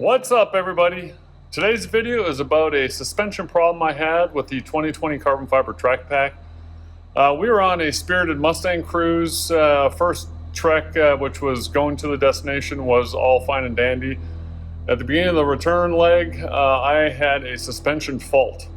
What's up, everybody? Today's video is about a suspension problem I had with the 2020 carbon fiber track pack. We were on a spirited Mustang cruise. First trek, which was going to the destination, was all fine and dandy. At the beginning of the return leg, I had a suspension fault,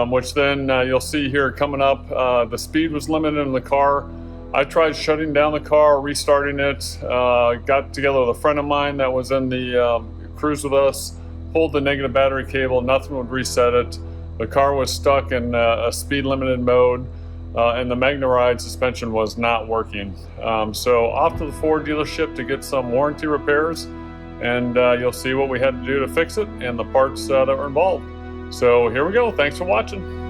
which then you'll see here coming up. The speed was limited in the car. I tried shutting down the car, restarting it, got together with a friend of mine that was in the cruise with us, pulled the negative battery cable, nothing would reset it. The car was stuck in a speed limited mode, and the Magneride suspension was not working. So off to the Ford dealership to get some warranty repairs, and you'll see what we had to do to fix it and the parts that were involved. So here we go. Thanks for watching.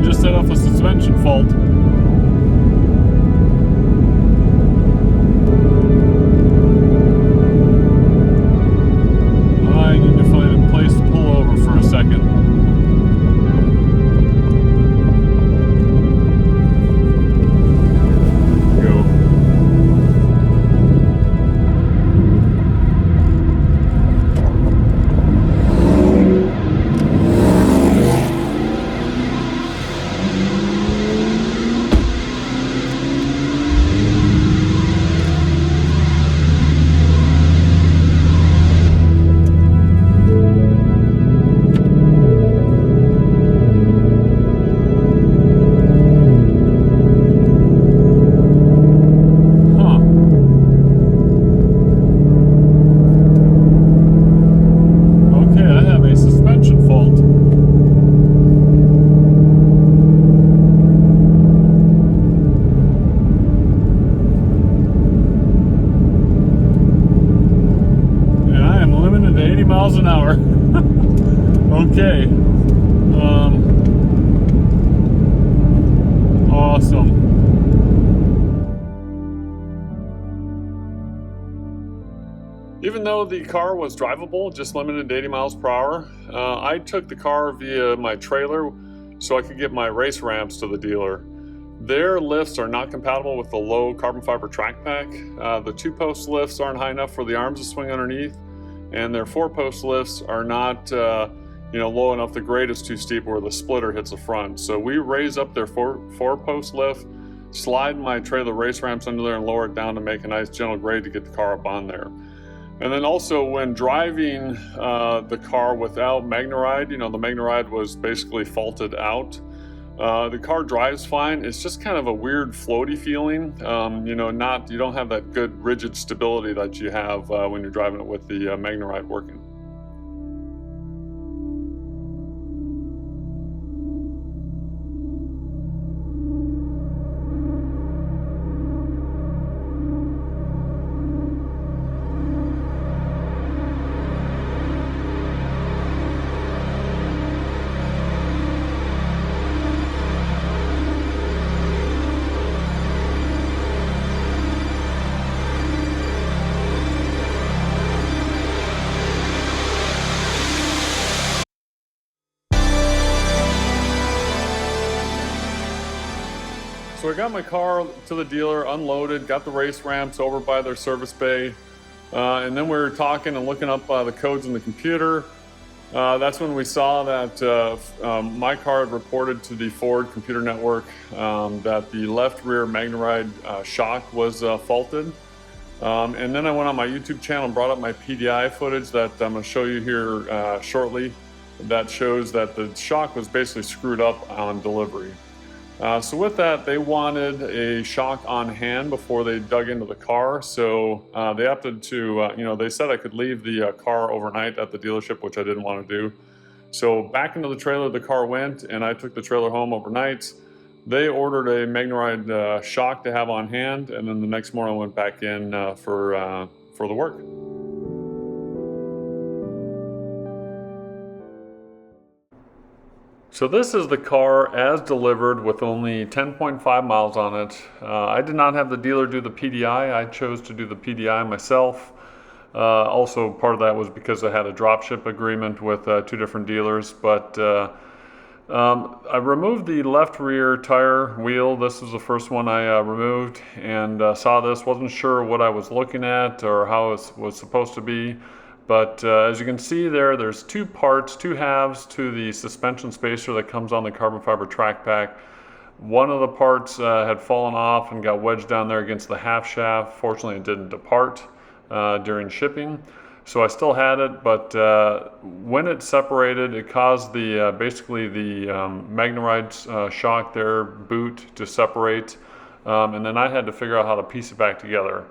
Just set off a suspension fault. I need to find a place to pull over for a second. Miles an hour. Okay. Awesome. Even though the car was drivable, just limited to 80 miles per hour, I took the car via my trailer so I could get my race ramps to the dealer. Their lifts are not compatible with the low carbon fiber track pack. The 2-post lifts aren't high enough for the arms to swing underneath, and their 4-post lifts are not low enough. The grade is too steep where the splitter hits the front. So we raise up their 4-post lift, slide my trailer race ramps under there and lower it down to make a nice gentle grade to get the car up on there. And then also when driving the car without Magneride, the Magneride was basically faulted out. The car drives fine. It's just kind of a weird floaty feeling. You don't have that good rigid stability that you have when you're driving it with the Magneride working. So I got my car to the dealer, unloaded, got the race ramps over by their service bay, and then we were talking and looking up the codes in the computer. That's when we saw that my car had reported to the Ford computer network that the left rear Magneride shock was faulted. And then I went on my YouTube channel and brought up my PDI footage that I'm going to show you here shortly. That shows that the shock was basically screwed up on delivery. So with that, they wanted a shock on hand before they dug into the car. So they opted to, they said I could leave the car overnight at the dealership, which I didn't want to do. So back into the trailer the car went, and I took the trailer home overnight. They ordered a Magneride shock to have on hand, and then the next morning I went back in for the work. So this is the car as delivered with only 10.5 miles on it. I did not have the dealer do the PDI. I chose to do the PDI myself. Also part of that was because I had a dropship agreement with two different dealers, but I removed the left rear tire wheel. This is the first one I removed, and saw this, wasn't sure what I was looking at or how it was supposed to be. But as you can see there's two parts, two halves to the suspension spacer that comes on the carbon fiber track pack. One of the parts had fallen off and got wedged down there against the half shaft. Fortunately, it didn't depart during shipping. So I still had it, but when it separated, it caused the basically the Magneride shock there, boot, to separate. And then I had to figure out how to piece it back together.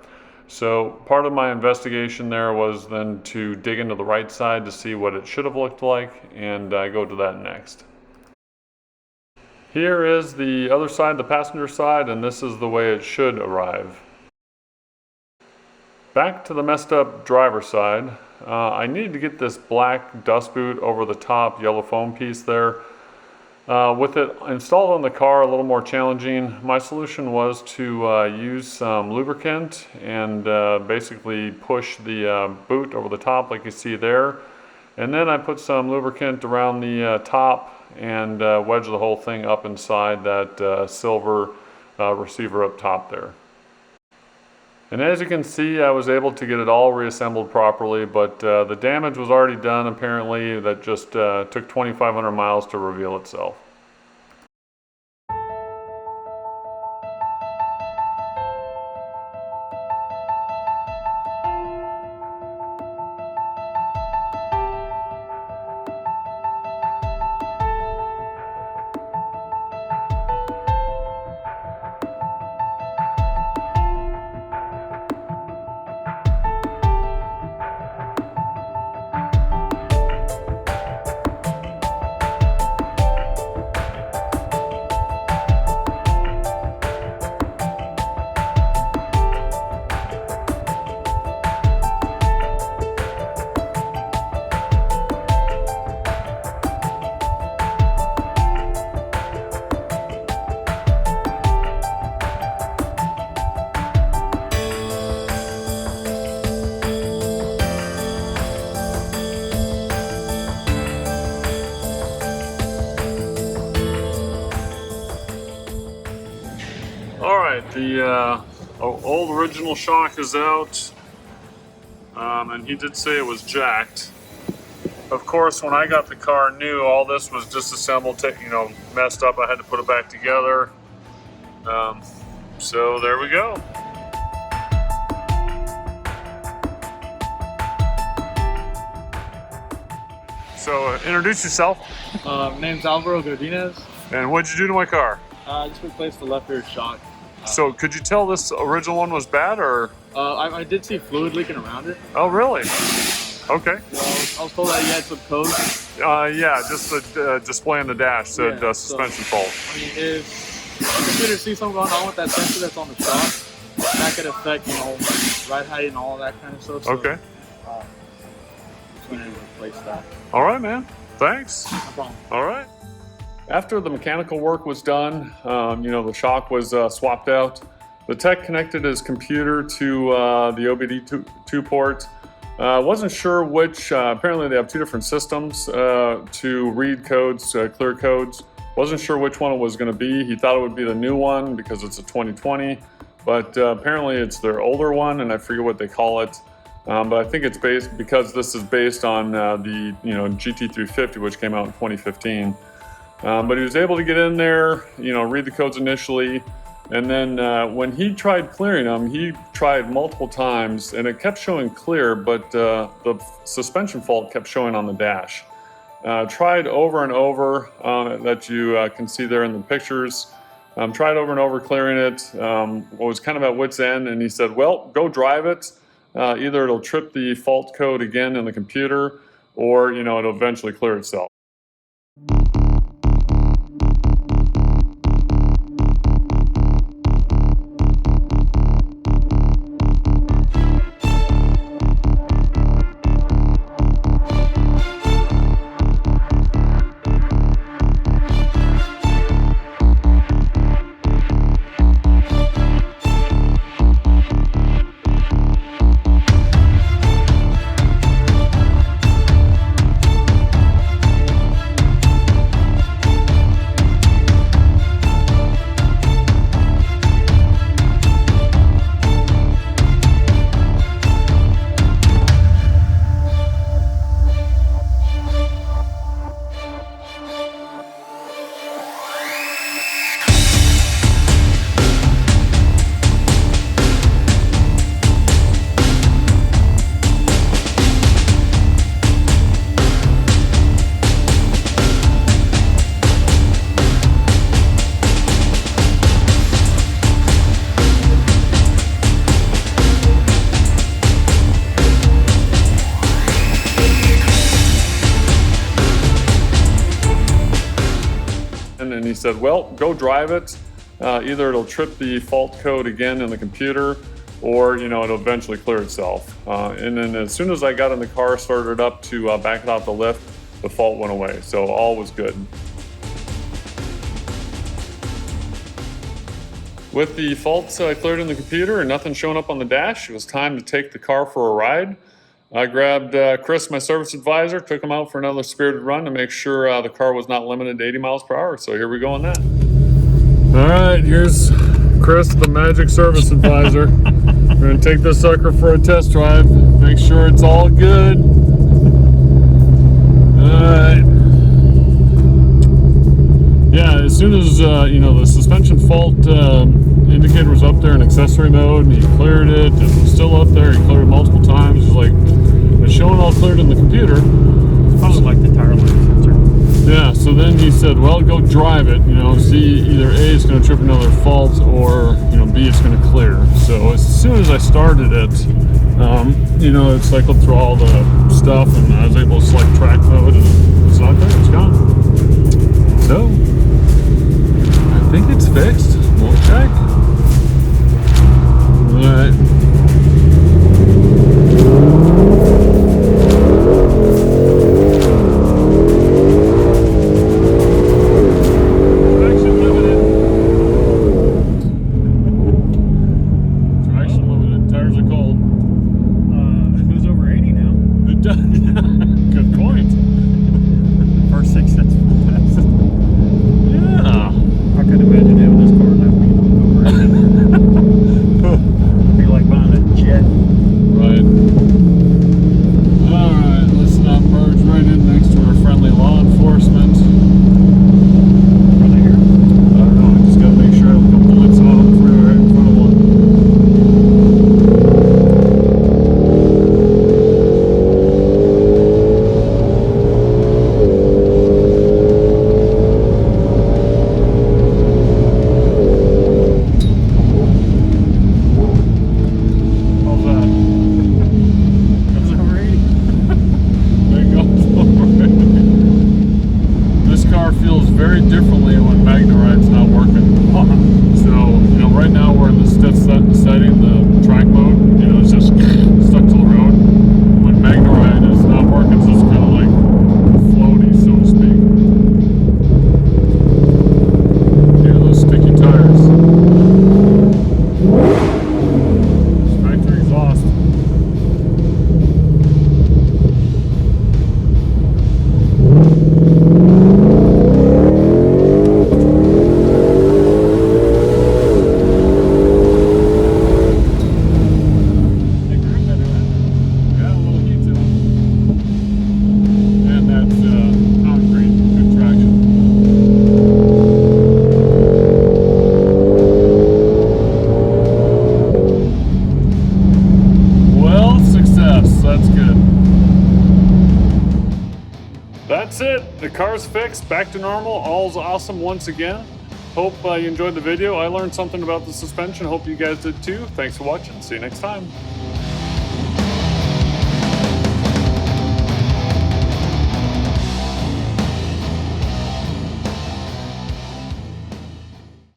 So part of my investigation there was then to dig into the right side to see what it should have looked like, and I go to that next. Here is the other side, the passenger side, and this is the way it should arrive. Back to the messed up driver side. I needed to get this black dust boot over the top yellow foam piece there. With it installed on the car, a little more challenging. My solution was to use some lubricant and basically push the boot over the top like you see there. And then I put some lubricant around the top and wedge the whole thing up inside that silver receiver up top there. And as you can see, I was able to get it all reassembled properly, but the damage was already done apparently. That just took 2,500 miles to reveal itself. Alright, the old original shock is out, and he did say it was jacked. Of course, when I got the car new, all this was disassembled, messed up. I had to put it back together. So there we go. So introduce yourself. My name's Alvaro Godinez. And what'd you do to my car? I just replaced the left rear shock. So could you tell this original one was bad, or? I did see fluid leaking around it. Oh, really? Okay. Well, I was told that you had some code. Yeah, just the display on the dash said suspension fault. I mean, if the computer sees something going on with that sensor that's on the shock, that could affect, ride height and all that kind of stuff. So, okay. Just going to replace that. All right, man. Thanks. No problem. All right. After the mechanical work was done, the shock was swapped out. The tech connected his computer to the OBD2 port. Wasn't sure which, apparently they have two different systems to read codes, clear codes. Wasn't sure which one it was going to be. He thought it would be the new one because it's a 2020, but apparently it's their older one, and I forget what they call it. But I think it's because this is based on the GT350, which came out in 2015. But he was able to get in there, read the codes initially, and then when he tried clearing them, he tried multiple times, and it kept showing clear, but the suspension fault kept showing on the dash. Tried over and over, that you can see there in the pictures. Tried over and over clearing it. Was kind of at wit's end, and he said, well, go drive it. Either it'll trip the fault code again in the computer, or it'll eventually clear itself. said, well, go drive it. Either it'll trip the fault code again in the computer, or it'll eventually clear itself. And then as soon as I got in the car, started it up to back it off the lift, the fault went away. So all was good. With the faults cleared in the computer and nothing showing up on the dash, it was time to take the car for a ride. I grabbed Chris, my service advisor, took him out for another spirited run to make sure the car was not limited to 80 miles per hour. So here we go on that. All right, here's Chris, the magic service advisor. We're gonna take this sucker for a test drive, make sure it's all good. All right. Yeah, as soon as the suspension fault indicator was up there in accessory mode, and he cleared it, and it was still up there. He cleared it multiple times. It's like it's showing all cleared in the computer. Probably like the tire light sensor. Yeah. So then he said, "Well, go drive it. See either A, it's going to trip another fault, or B, it's going to clear." So as soon as I started it, it cycled through all the stuff, and I was able to select track mode, and it's not there. It's gone. So I think it's fixed. We'll check. All right. Traction limited. Traction limited. Tires are cold. It goes over 80 now. It does. Good point. First 6 cents for the test. Yeah. I could imagine having this car that week over 80. It'd be like buying a jet. Right. All right, let's not merge right in next to our friendly law enforcement. Are they here? I don't know, I just gotta make sure I have a couple lights on right in front of one. How's that? Goes over 80. There you go. This car feels very differently when Magneride's not working. So, right now we're in the stiff setting, the track mode. It's just stuck to the road. When Magneride is not working, it's just kind of like floaty, so to speak. Yeah, those sticky tires. Factory exhaust. Yeah, a little heat to them. And that's concrete, good traction. Well, success. That's good. That's it. The car's fixed, back to normal. All's awesome once again. Hope you enjoyed the video. I learned something about the suspension. Hope you guys did too. Thanks for watching. See you next time.